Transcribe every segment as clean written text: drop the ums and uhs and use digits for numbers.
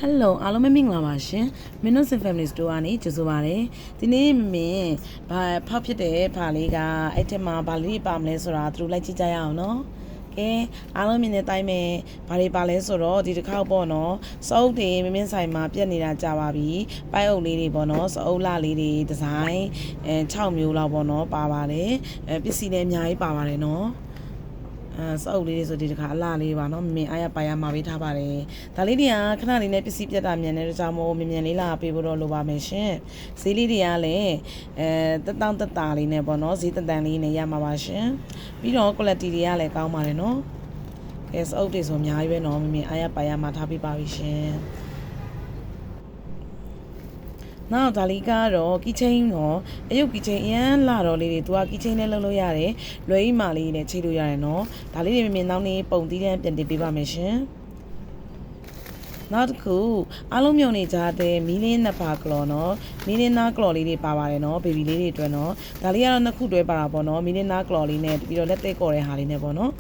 Hello အားလုံးမင်္ဂလာပါရှင် Minus Family Store ကနေကြိုဆိုပါရစေဒီနေ့မင်းဖောက်ဖြစ်တဲ့ဖာလေးကအဲ့ထက်မှာဘာလေးပါမလဲဆိုတာသူတို့လိုက်ကြည့်ကြရအောင်နော်ကဲအားလုံးမြင်တဲ့အတိုင်းပဲဘာတွေပါလဲဆိုတော့ဒီတစ်ခေါက်ပေါ့နော်စောအုပ်တွေမင်းဆိုင်မှာပြက်နေတာကြာပါပြီပိုက်အုပ်လေးတွေပေါ့နော်စောအုပ်လာလေးတွေဒီဇိုင်း6မျိုးလောက်ပေါ့နော်ပါပါတယ်ပစ္စည်းလည်းအများကြီးပါပါတယ်နော်စောက်လေးတွေဆိုဒီတခါအလားလေးပါနော်မင်းအားရပါရမှာပေးထားပါတယ်ဒါလေးတွေကခဏလေးနဲ့ပစ္စည်းပြတ်တာမြန်နေတဲ့ကြောင့်မို့မြန်လေးလာပေးဖို့တော့လိုပါမယ်ရှင်ဈေးလေးတွေကလည်းတက်တောင့်တက်တာလေးနဲ့ပေါ့နော်ဈေးတန်လေးနဲ့ရမှာပါရှင်ပြီးတော့ quality တွေကလည်းကောင်းပါတယ်နော်ကဲစောက်တွေဆိုအများကြီးပဲနော်မင်းအားရပါရမှာထားပေးပါပြီရှင်နောက်ဒါလေးကတော့ကီချင်းနော်အယုတ်ကီချင်းအရန်လာတော့လေးတွေသူကကီချင်းနဲ့လုပ်လို့ရတယ်လွယ်အိမာလေးနဲ့ချိတ်လို့ရတယ်နော်ဒါလေးတွေမြင်နောက်နေ့ပုံသီးတန်းပြန်တင်ပေးပါမယ်ရှင်နောက်တစ်ခုအားလုံးမြုံနေကြတဲ့မီလင်းနှစ်ပါကလော်နော်မီလင်းနာကလော်လေးတွေပါပါတယ်နော်ဘေဘီလေးတွေအတွက်နော်ဒါလေးကတော့နှစ်ခုတွဲပါတာပေါ့နော်မီလင်းနာကလော်လေးနဲ့ပြီးတော့လက်သေးကော်တဲ့ဟာလေးနဲ့ပေါ့နော်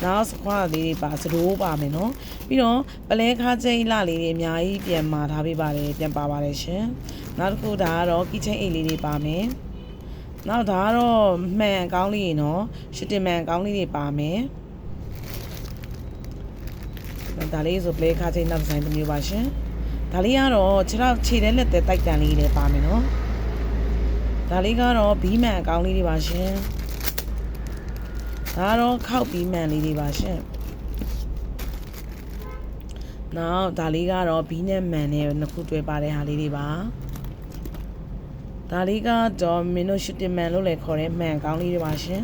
နောက်စခွာလေးတွေပါစတိုးပါမယ်နော်ပြီးတော့ပလဲခါကျိန်းလှလေးတွေအများကြီးပြန်မာထားပေးပါတယ်ပြန်ပါပါတယ်ရှင်နောက်တစ်ခုဒါကတော့ကီချင်းအိတ်လေးတွေပါမယ်နောက်ဒါကတော့မှန်ကောင်းလေးနော်ရှစ်တင်မှန်ကောင်းလေးတွေပါမယ်ဒါလေးဆိုပလဲခါကျိန်းနောက်ဒီဇိုင်းတစ်မျိုးပါရှင်ဒါလေးကတော့ခြေတဲ့လက်သက်တိုက်တန်လေးတွေပါမယ်နော်ဒါလေးကတော့ဘီးမှန်ကောင်းလေးတွေပါရှင်ဒါတော့ခောက်ပြီးမှန်လေးတွေပါရှင်နောက်ဒါလေးကတော့ဘီးနဲ့မှန်နဲ့နှစ်ခုတွဲပါတဲ့ဟာလေးတွေပါဒါလေးကတော့မင်းတို့ရှူတင်မှန်လို့လည်းခေါ်တဲ့မှန်ကောင်းလေးတွေပါရှင်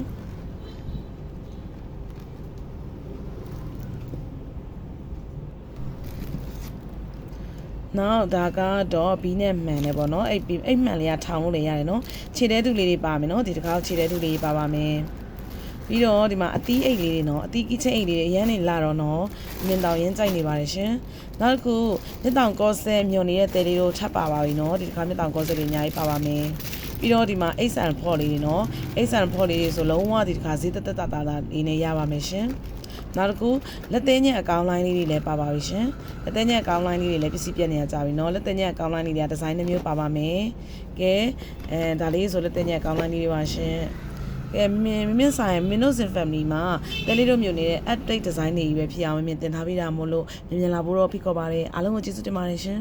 နောက်ဒါကတော့ဘီးနဲ့မှန်နဲ့ပေါ့နော်အဲ့မှန်လေးကထောင်လို့လည်းရတယ်နော်ခြေတဲတူလေးတွေပါမယ်နော်ဒီတစ်ခါခြေတဲတူလေးပါပါမယ်ပြီးတော့ဒီမှာအသီးအိတ်လေးတွေနော်အသီးကီချင်းအိတ်လေးတွေအရန်နေလာတော့နော်မြင်တောင်ရင်းကြိုက်နေပါတယ်ရှင်နောက်တစ်ခုမြစ်တောင်ကောဆဲမြုံနေတဲ့တဲလေးတို့ထပ်ပါပါပြီနော်ဒီတစ်ခါမြစ်တောင်ကောဆဲတွေအများကြီးပါပါမယ်ပြီးတော့ဒီမှာအိတ်ဆန်ဖော့လေးတွေနော်အိတ်ဆန်ဖော့လေးတွေဆိုလုံးဝဒီတစ်ခါဈေးတက်တာလေးနဲ့ရပါမယ်ရှင်နောက်တစ်ခုလက်သေးညက်အကောင်းလိုင်းလေးတွေလည်းပါပါပြီရှင်လက်သေးညက်အကောင်းလိုင်းလေးတွေလည်းပစ္စည်းပြက်နေကြပြီနော်လက်သေးညက်အကောင်းလိုင်းလေးတွေကဒီဇိုင်းတစ်မျိုးပါပါမယ်ကဲဒါလေးဆိုလက်သေးညက်အကောင်းလိုင်းလေးတွေပါရှင်ကဲမင်းဆိုင် Minus Family မှာတဲလေးတို့မျိုးနေတဲ့ update design တွေကြီးပဲဖြစ်အောင်မြင်တင်ထားပေးတာမို့လို့မြင်လာဖို့တော့ဖိတ်ခေါ်ပါတယ်အားလုံးကိုကျေးဇူးတင်ပါတယ်ရှင်